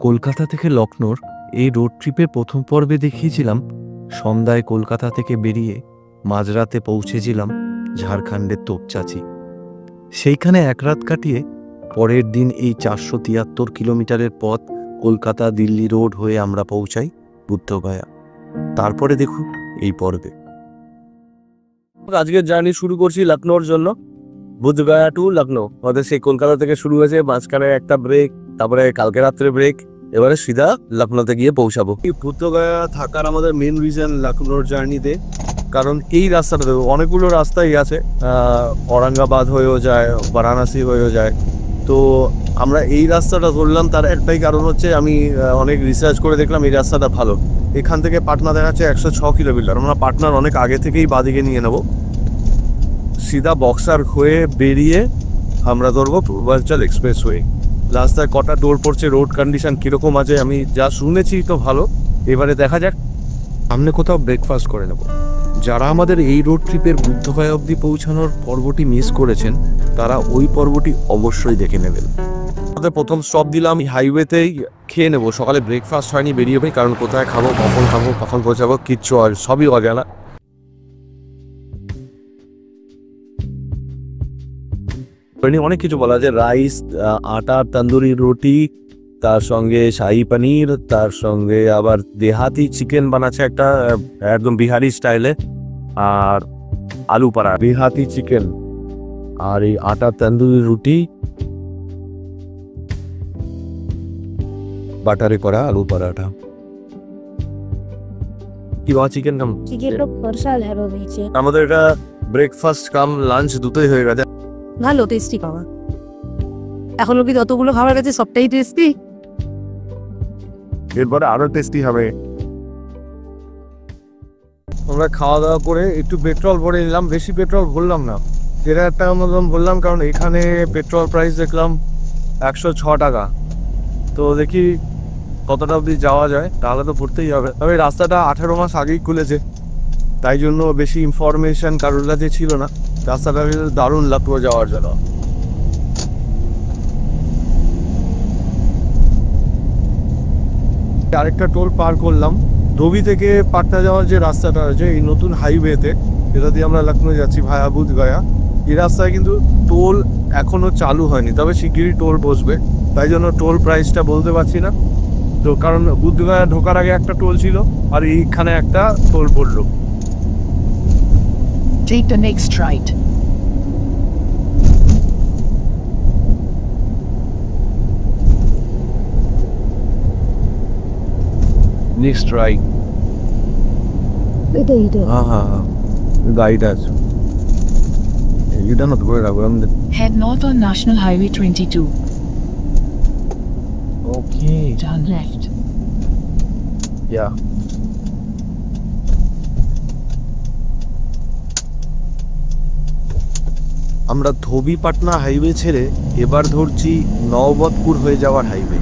কলকাতা থেকে লখনৌর এই রোড ট্রিপের প্রথম পর্বে দেখিয়েছিলাম সন্ধ্যায় কলকাতা থেকে বেরিয়ে মাঝরাতে পৌঁছেছিলাম ঝাড়খণ্ডের তোপচাঁচি। সেইখানে এক রাত কাটিয়ে পরের দিন এই 473 কিলোমিটারের পথ কলকাতা দিল্লি রোড হয়ে আমরা পৌঁছাই বুদ্ধগয়া। তারপরে দেখুন এই পর্বে। আজকের জার্নি শুরু করছি লখনৌর জন্য, বুদ্ধগয়া টু লখনৌ। আমাদের সেই কলকাতা থেকে শুরু হয়েছে, মাঝখানে একটা ব্রেক, তারপরে কালকে রাত্রে ব্রেক, এবারে সিধা লখনৌতে গিয়ে পৌঁছাবো। এই বুদ্ধগয়া থাকার আমাদের মেন রিজন লখনৌর জার্নিতে, কারণ এই রাস্তাটাতে অনেকগুলো রাস্তাই আছে, ঔরঙ্গাবাদ হয়েও যায়, বারাণসী হয়েও যায়। তো আমরা এই রাস্তাটা ধরলাম, তার একটাই কারণ হচ্ছে আমি অনেক রিসার্চ করে দেখলাম এই রাস্তাটা ভালো। এখান থেকে পাটনা দেখাচ্ছে 106 কিলোমিটার। আমরা পাটনার অনেক আগে থেকেই বাদিকে নিয়ে নেব, সিধা বক্সার হয়ে বেরিয়ে আমরা ধরবো পূর্বাঞ্চল এক্সপ্রেসওয়ে। রাস্তায় কটা টোল পড়ছে, রোড কন্ডিশন কীরকম আছে, আমি যা শুনেছি তো ভালো। এবারে দেখা যাক। সামনে কোথাও ব্রেকফাস্ট করে নেব। যারা আমাদের এই রোড ট্রিপের বুদ্ধগয়া অবধি পৌঁছানোর পর্বটি মিস করেছেন তারা ওই পর্বটি অবশ্যই দেখে নেবেন। আমাদের প্রথম স্টপ দিলাম হাইওয়েতেই, খেয়ে নেবো। সকালে ব্রেকফাস্ট হয়নি, বেরিয়ে যাই, কারণ কোথায় খাবো, কখন পৌঁছাবো কিচ্ছু আর সবই অজানা। অনেক কিছু বলা যায়, রাইস, আটা তন্দুরি রুটি, তার সঙ্গে শাহি পনির, তার সঙ্গে আবার দেহাতি চিকেন বানাচ্ছে একটা, একদম বিহারি স্টাইলে, আর আলু পরাঠা, দেহাতি চিকেন, আর এই আটা তন্দুরি রুটি, বাটারে করা আলু পরাঠা। কি বা চিকেন কাম আমাদের এটা ব্রেকফাস্ট কাম লাঞ্চ দুটোই হয়ে গেছে। ভালো টেস্টি খাবার। এখন অব্দি যতগুলো খাবার গেছে সবটাই টেস্টি, এরপরে আরো টেস্টি হবে। আমরা খাওয়া দাওয়া করে একটু পেট্রোল ভরে নিলাম, বেশি পেট্রোল ভরলাম না, 13,000 টাকা মতন ভরলাম, কারণ এখানে পেট্রোল প্রাইস দেখলাম 106 টাকা। তো দেখি কতটা অবধি যাওয়া যায়, তাহলে তো পড়তেই হবে। তবে রাস্তাটা 18 মাস আগেই খুলেছে, তাই জন্য বেশি ইনফরমেশন কারোর কাছে ছিল না। রাস্তাটা দারুণ লাগতো যাওয়ার জন্য। আরেকটা টোল পার করলাম, ধোবি থেকে পাটনা যাওয়ার যে রাস্তাটা আছে এই নতুন হাইওয়েতে, যেটা দিয়ে আমরা লখনৌ যাচ্ছি ভায়া বুদ্ধগয়া। এই রাস্তায় কিন্তু টোল এখনো চালু হয়নি, তবে শিগগিরই টোল বসবে, তাই জন্য টোল প্রাইসটা বলতে পারছি না। তো কারণ বুদ্ধগয়া ঢোকার আগে একটা টোল ছিল, আর এইখানে একটা টোল পড়লো। Take the next right. Next right. हाँ गाइड আছে। এটা না তো করে রাখবো আমি। Head north on National Highway 22. Okay. Turn left. Yeah. আমরা ধোবি পাটনা হাইওয়ে ছেড়ে এবার ধরছি নওবতপুর হয়ে যাওয়ার হাইওয়ে।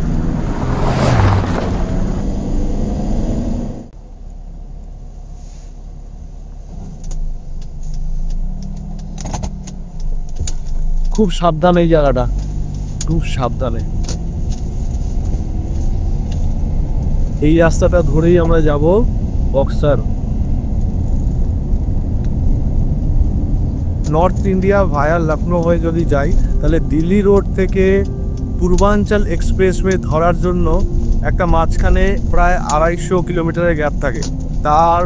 খুব সাবধানে এই জায়গাটা, খুব সাবধানে। এই রাস্তাটা ধরেই আমরা যাব বক্সার। নর্থ ইন্ডিয়া ভায়া লখনৌ হয়ে যদি যাই, তাহলে দিল্লি রোড থেকে পূর্বাঞ্চল এক্সপ্রেসওয়ে ধরার জন্য একটা মাঝখানে প্রায় 250 কিলোমিটারের গ্যাপ থাকে। তার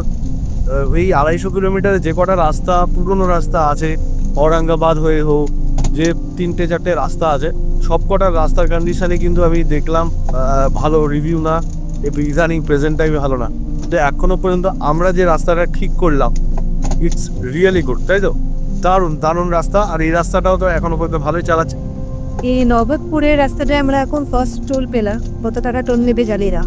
এই 250 কিলোমিটারে যে কটা রাস্তা পুরনো রাস্তা আছে, ঔরঙ্গাবাদ হয়ে হোক, যে 3-4টে রাস্তা আছে, সব কটা রাস্তার কন্ডিশনে কিন্তু আমি দেখলাম ভালো রিভিউ না, ইদানিং প্রেজেন্ট টাইমে ভালো না। তো এখনো পর্যন্ত আমরা যে রাস্তাটা ঠিক করলাম, ইটস রিয়েলি গুড, তাই তো? দারুণ দারুণ রাস্তা, আর এই রাস্তাটাও তো এখনো পর্যন্ত ভালোই চালাচ্ছে। এই নবতপুরের রাস্তাটায় আমরা এখন ফার্স্ট টোল পেলাম। কত টাকা টোল নেবে জালিরা?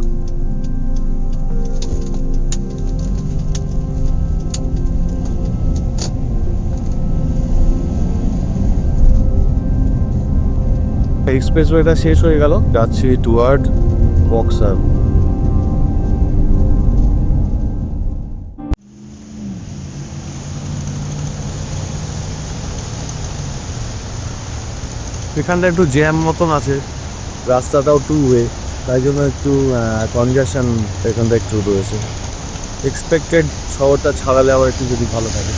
এক্সপ্রেসওয়েটা শেষ হয়ে গেল, যাচ্ছি টুয়ার্ড বক্সার। এখানটা একটু জ্যাম মতন আছে, রাস্তাটাও টু ওয়ে, তাই জন্য একটু কনজেশন এখানটা একটু রয়েছে। এক্সপেক্টেড শহরটা ছাড়ালে আবার একটু যদি ভালো থাকে।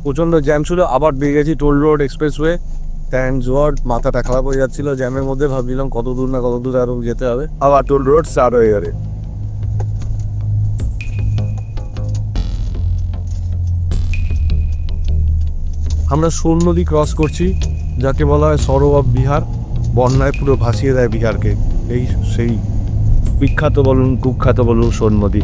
প্রচণ্ড জ্যাম ছিল, আবার বেরিয়ে গেছি toll road expressway. Thanks god, মাথাটা খারাপ হয়ে যাচ্ছিল জ্যামের মধ্যে, ভাবছিলাম কত দূর না কত দূর আরও যেতে হবে। আবার টোল রোড স্টার্ট হয়ে গেলে আমরা সোন নদী ক্রস করছি, যাকে বলা হয় সরোবর অফ বিহার। বন্যায় পুরো ভাসিয়ে দেয় বিহারকে, এই সেই বিখ্যাত বলুন কুখ্যাত বলুন সোন নদী।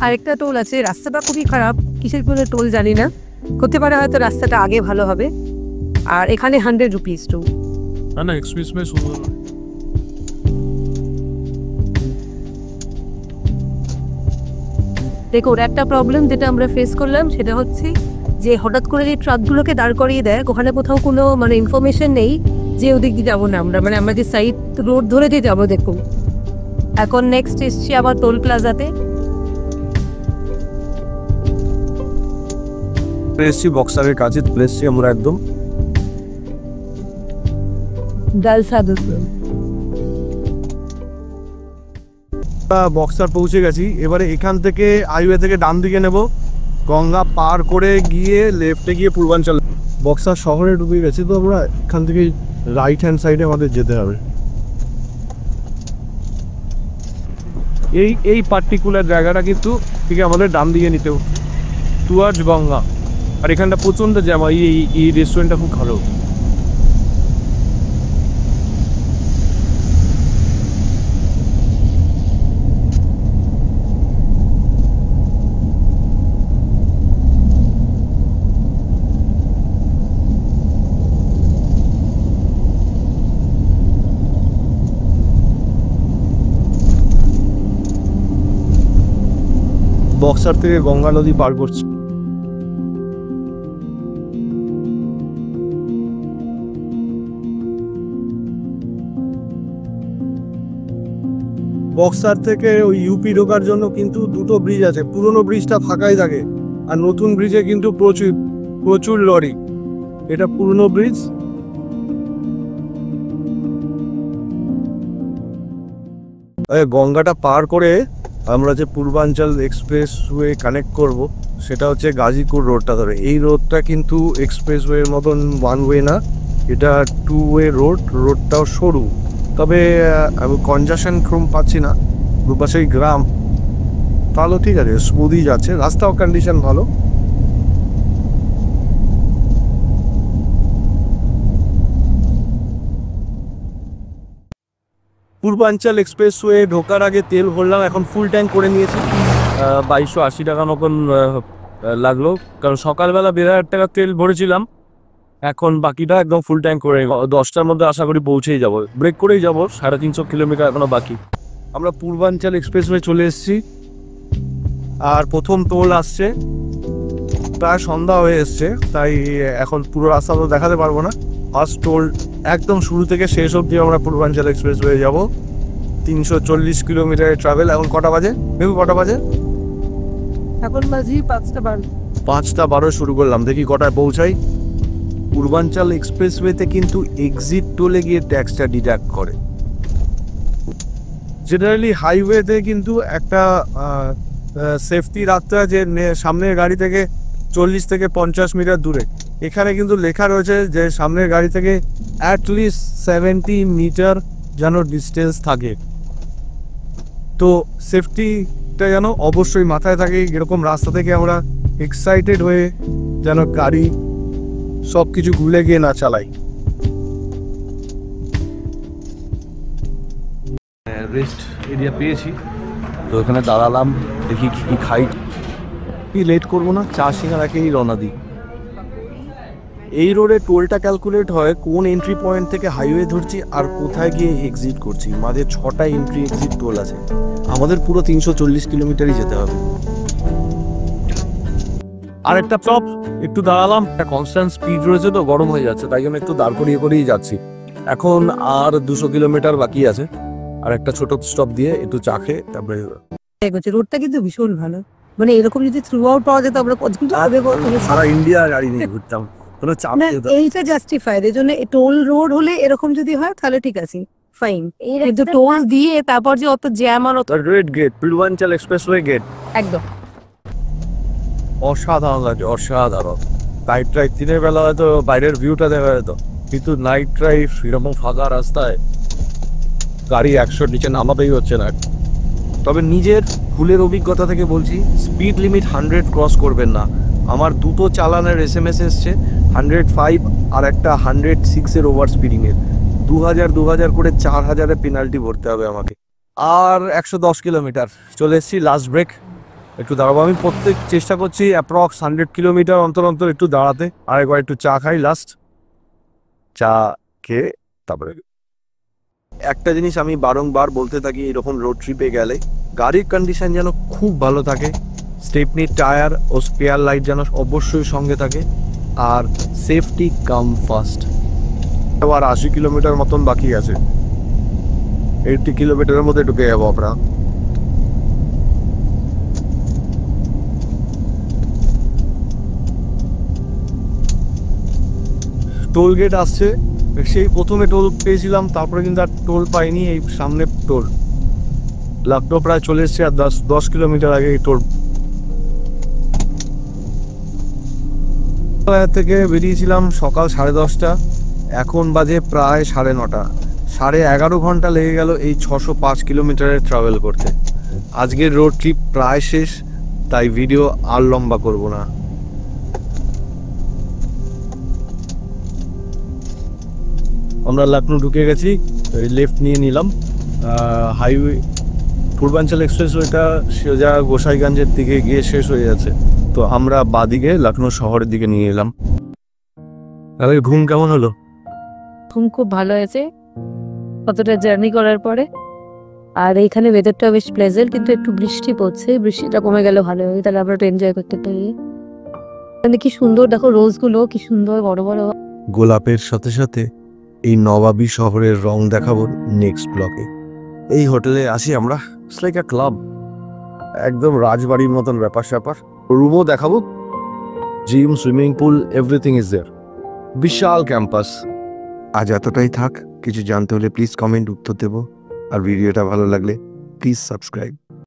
আরেকটা টোল আছে, রাস্তাটা খুবই খারাপ, কিসের করে টোল জানি না, করতে পারে হয়তো রাস্তাটা আগে ভালো হবে। আর এখানে 100 রুপিস টোল। না এক্সপ্রেস মে শুরু দেখো, ওর একটা প্রবলেম যেটা আমরা ফেস করলাম সেটা হচ্ছে যে হঠাৎ করে যে ট্রাকগুলোকে দাঁড় করিয়ে দেয়, ওখানে কোথাও কোনো মানে ইনফরমেশন নেই যে ওদিক দিয়ে যাবো না আমরা, মানে আমরা যে সাইড রোড ধরে যে যাবো। দেখুন এখন নেক্সট এসছি আবার টোল প্লাজাতে। এসছি বক্সারের কাছে, এসছি আমরা একদম বক্সার পৌঁছে গেছি। এবারে এখান থেকে হাইওয়ে থেকে ডান দিকে নেব, গঙ্গা পার করে গিয়ে লেফটে গিয়ে পূর্বাঞ্চল। বক্সার শহরে ঢুকে গেছি, তো আমরা এখান থেকে রাইট হ্যান্ড সাইডে আমাদের যেতে হবে। এই পার্টিকুলার জায়গাটা কিন্তু ঠিক আমাদের ডান দিকে নিতে টুয়ার্ডস গঙ্গা। আর এখানটা প্রচণ্ড জ্যাম, এই রেস্টুরেন্টটা খুব ভালো। বক্সার থেকে গঙ্গা নদী পার করছি। বক্সার থেকে ওই ইউপি ঢোকার জন্য কিন্তু দুটো ব্রিজ আছে। পুরনো ব্রিজটা ফাঁকাই থাকে, আর নতুন ব্রিজে কিন্তু প্রচুর লরি। এটা পুরনো ব্রিজ। গঙ্গাটা পার করে আমরা যে পূর্বাঞ্চল এক্সপ্রেসওয়ে কানেক্ট করব, সেটা হচ্ছে গাজীপুর রোডটা ধরে। এই রোডটা কিন্তু এক্সপ্রেসওয়ের মতন ওয়ান ওয়ে না, এটা 2 ওয়ে রোড। রোডটাও সরু, তবে আমি কনজেশন কম পাচ্ছি না, দুপাশেই গ্রাম। তাহলে ঠিক আছে, স্মুদি যাচ্ছে, রাস্তাও কন্ডিশন ভালো। পূর্বাঞ্চল এক্সপ্রেসওয়ে ঢোকার আগে তেল ভরলাম, এখন ফুল ট্যাঙ্ক করে নিয়েছি। 2280 টাকা মতন লাগলো, কারণ সকালবেলা 1000 টাকা তেল ভরেছিলাম। এখন বাকিটা একদম ফুল ট্যাঙ্ক করে 10টার মধ্যে আশা করি পৌঁছেই যাব। ব্রেক করেই যাব, 350 কিলোমিটার এখনো বাকি। আমরা পূর্বাঞ্চল এক্সপ্রেসওয়ে চলে এসেছি, আর প্রথম টোল আসছে। প্রায় সন্ধ্যা হয়ে এসছে, তাই এখন পুরো রাস্তা তো দেখাতে পারবো না। ফার্স্ট টোল একদম শুরু থেকে শেষ অবধি আমরা পূর্বাঞ্চল এক্সপ্রেসওয়ে যাব। 340 কিলোমিটারের ট্রাভেল। এখন কটা বাজে দেখো, কটা বাজে? এখন বাজি 5:12। 5:12 শুরু করলাম, দেখি কটায় পৌঁছাই। পূর্বাঞ্চল এক্সপ্রেসওয়েতে কিন্তু এক্সিট টোলে গিয়ে ট্যাক্সটা ডিডাক্ট করে। জেনারেলি হাইওয়েতে কিন্তু একটা সেফটি রাখতে হয় যে সামনের গাড়ি থেকে 40 থেকে 50 মিটার দূরে। এখানে কিন্তু লেখা রয়েছে যে সামনের গাড়ি থেকে অ্যাটলিস্ট 70 মিটার যেন ডিস্টেন্স থাকে। তো সেফটিটা যেন অবশ্যই মাথায় থাকে। এরকম রাস্তা থেকে আমরা এক্সাইটেড হয়ে যেন গাড়ি সব কিছু ভুলে গিয়ে না চালাই। রেস্ট এরিয়া পেয়েছি, তো এখানে দাঁড়ালাম, দেখি কি খাই। কি লেট করবো না, চা সিঙ্গারাকেই রওনা দিই। এই রোডে টোলটা ক্যালকুলেট হয় কোন এন্ট্রি পয়েন্ট থেকে হাইওয়ে ধরছি আর কোথায় গিয়ে এক্সিট করছি। মাঝে 6টা এন্ট্রি এক্সিট টোল আছে, আমাদের পুরো 340 কিলোমিটারই যেতে হবে। আর একটা স্টপ, একটু দাঁড়ালাম, একটা কনস্ট্যান্ট স্পিড রয়েছে তো গরম হয়ে যাচ্ছে, তাই জন্য একটু দাঁড় করিয়েই যাচ্ছি। এখন আর 200 কিলোমিটার বাকি আছে, আর একটা ছোট স্টপ দিয়ে একটু চা খেয়ে তারপরে এগোচ্ছে। রোডটা কিন্তু ভীষণ ভালো, মানে এরকম যদি থ্রু আউট পাওয়া যেত আমরা কতক্ষণ আগে সারা ইন্ডিয়া গাড়ি নিয়ে ঘুরতাম, কোনো চাপ না, নেই তো। এইটা জাস্টিফাইড। এর জন্য টোল রোড হলে এরকম যদি হয় তাহলে ঠিক আছে, ফাইন। কিন্তু টোল দিয়ে তারপর যে অত জ্যাম আর অত রেড গেট, পূর্বাঞ্চল এক্সপ্রেসওয়ে গেট, একদম অসাধারণ লাগে, অসাধারণ। নাইট ড্রাইভ দিনের বেলা হয়তো বাইরের ভিউটা দেখা যেত, কিন্তু নাইট ড্রাইভ এরকম ফাঁকা রাস্তায় গাড়ি 100 নিচে নামাতেই হচ্ছে না। তবে নিজের ভুলের অভিজ্ঞতা থেকে বলছি, স্পিড লিমিট 100 ক্রস করবেন না। আমার দুটো চালানের SMS এসছে, 105 আর একটা 106-এর ওভার স্পিডিংয়ের। 2000 করে 4000-এর পেনাল্টি ভরতে হবে আমাকে। আর 110 কিলোমিটার চলে এসেছি, লাস্ট ব্রেক। একটু দাঁড়াবো, আমি প্রত্যেক চেষ্টা করছি অ্যাপ্রক্স 100 কিলোমিটার অন্তর অন্তর একটু দাঁড়াতে। আর একবার একটু চা খাই, লাস্ট চা খেয়ে তারপরে। একটা জিনিস আমি বারংবার বলতে থাকি, এরকম রোড ট্রিপে গেলে গাড়ির কন্ডিশন যেন খুব ভালো থাকে, স্টেপনি টায়ার ও স্পেয়ার লাইট যেন অবশ্যই সঙ্গে থাকে, আর সেফটি কাম ফার্স্ট। আবার 80 কিলোমিটার মতন বাকি আছে, 80 কিলোমিটারের মধ্যে ঢুকে যাবো আমরা। টোল গেট আসছে, সেই প্রথমে টোল পেয়েছিলাম, তারপরে কিন্তু আর টোল পাইনি। এই সামনে টোল, লখনউ প্রায় চলে এসছে, আর 10 কিলোমিটার আগে এই টোল থেকে বেরিয়েছিলাম সকাল 10:30, এখন বাজে প্রায় 9:30। 11.5 ঘন্টা লেগে গেল এই 605 কিলোমিটারের ট্রাভেল করতে। আজকের রোড ট্রিপ প্রায় শেষ, তাই ভিডিও আর লম্বা করব না। আমরা লখনউ ঢুকে গেছি, লেফট নিয়ে নিলাম। হাইওয়ে পূর্বাঞ্চল এক্সপ্রেসওয়েটা সোজা গোসাইগঞ্জের দিকে গিয়ে শেষ হয়ে যাচ্ছে, তো আমরা বাদিকে লখনউ শহরের দিকে নিয়ে এলাম। তাহলে ঘুম কেমন হলো? ঘুম খুব ভালো হয়েছে কতটা জার্নি করার পরে। আর এইখানে ওয়েদারটা বেশ প্লেজেন্ট, কিন্তু একটু বৃষ্টি পড়ছে, বৃষ্টিটা কমে গেলে ভালো হবে, তাহলে আমরা একটু এনজয় করতে পারি। মানে কি সুন্দর দেখো, রোজগুলো কি সুন্দর বড় বড়। গোলাপের সাথে সাথে এই নবাবী শহরের রং দেখাবো নেক্সট ব্লগে। এই হোটেলে আসি আমরা, ইটস লাইক আ ক্লাব, একদম রাজবাড়ির মতন ব্যাপার স্যাপার। রুমও দেখাবো, gym, swimming pool, everything is there, বিশাল ক্যাম্পাস। আজ এতটাই থাক, কিছু জানতে হলে প্লিজ কমেন্ট, উত্তর দেবো। আর ভিডিওটা ভালো লাগলে প্লিজ সাবস্ক্রাইব।